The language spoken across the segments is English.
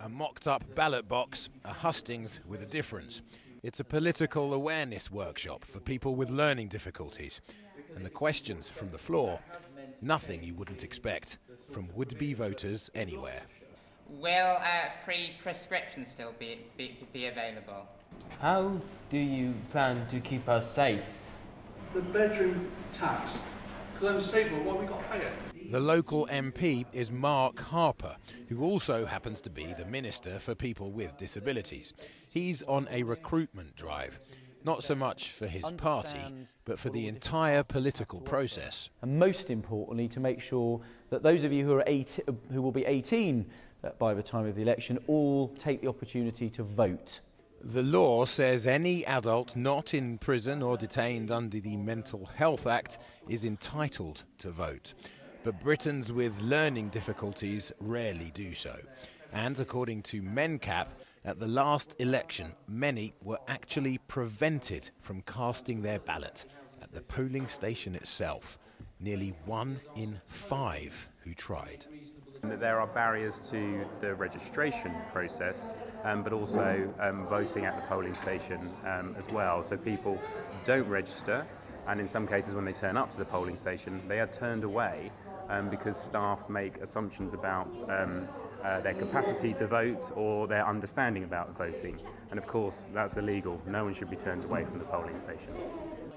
A mocked-up ballot box, a hustings with a difference. It's a political awareness workshop for people with learning difficulties. And the questions from the floor, nothing you wouldn't expect from would-be voters anywhere. Will free prescriptions still be available? How do you plan to keep us safe? The bedroom tax, because I'm disabled, what have we got to pay it? The local MP is Mark Harper, who also happens to be the Minister for People with Disabilities. He's on a recruitment drive, not so much for his party, but for the entire political process. And most importantly, to make sure that those of you who will be 18 by the time of the election all take the opportunity to vote. The law says any adult not in prison or detained under the Mental Health Act is entitled to vote. But Britons with learning difficulties rarely do so. And according to Mencap, at the last election, many were actually prevented from casting their ballot at the polling station itself. Nearly 1 in 5 who tried. There are barriers to the registration process, but also voting at the polling station as well. So people don't register, and in some cases when they turn up to the polling station, they are turned away because staff make assumptions about their capacity to vote or their understanding about voting. And of course, that's illegal. No one should be turned away from the polling stations.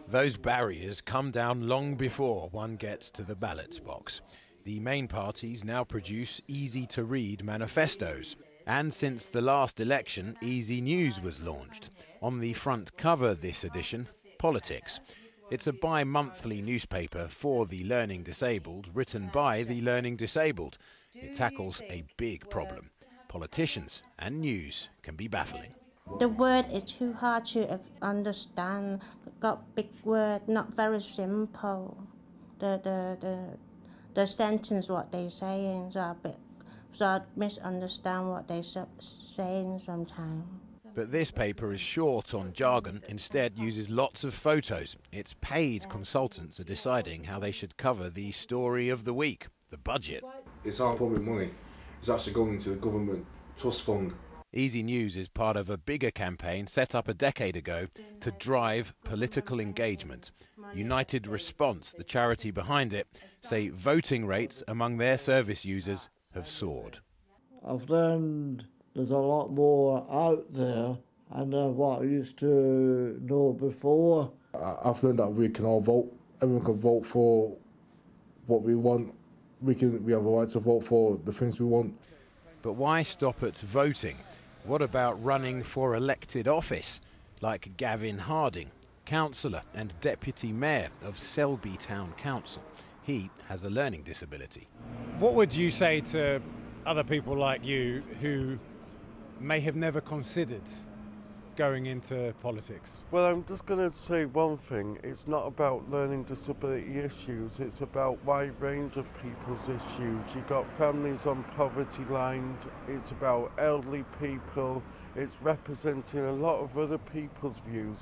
Those barriers come down long before one gets to the ballot box. The main parties now produce easy-to-read manifestos. And since the last election, Easy News was launched. On the front cover this edition, politics. It's a bi-monthly newspaper for the learning disabled, written by the learning disabled. It tackles a big problem. Politicians and news can be baffling. The word is too hard to understand. Got big word, not very simple. The sentence what they saying are big, so I misunderstand what they saying sometimes. But this paper is short on jargon, instead uses lots of photos. Its paid consultants are deciding how they should cover the story of the week, the budget. It's our public money. It's actually going into the government trust fund. Easy News is part of a bigger campaign set up a decade ago to drive political engagement. United Response, the charity behind it, say voting rates among their service users have soared. I've learned there's a lot more out there than what I used to know before. I've learned that we can all vote. Everyone can vote for what we want. We have a right to vote for the things we want. But why stop at voting? What about running for elected office, like Gavin Harding, councillor and deputy mayor of Selby Town Council? He has a learning disability. What would you say to other people like you who may have never considered going into politics? Well, I'm just going to say one thing. It's not about learning disability issues. It's about a wide range of people's issues. You've got families on poverty lines. It's about elderly people. It's representing a lot of other people's views.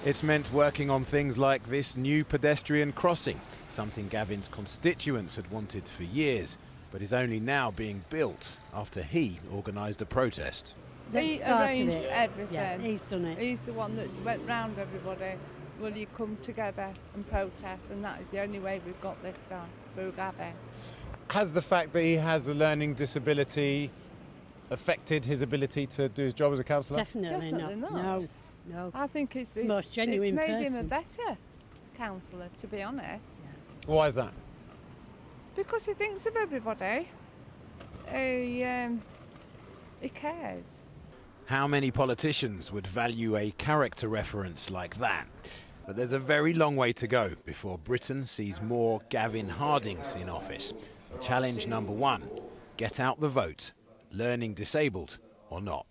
It's meant working on things like this new pedestrian crossing, something Gavin's constituents had wanted for years, but is only now being built after he organised a protest. He arranged everything. Yeah, he's done it. He's the one that went round everybody. Will you come together and protest? And that is the only way we've got this done, through Gavin. Has the fact that he has a learning disability affected his ability to do his job as a councillor? Definitely not. No. I think it's the most genuine made person. him a better councillor, to be honest. Yeah. Why is that? Because he thinks of everybody. He cares. How many politicians would value a character reference like that? But there's a very long way to go before Britain sees more Gavin Hardings in office. Challenge number 1, get out the vote, learning disabled or not.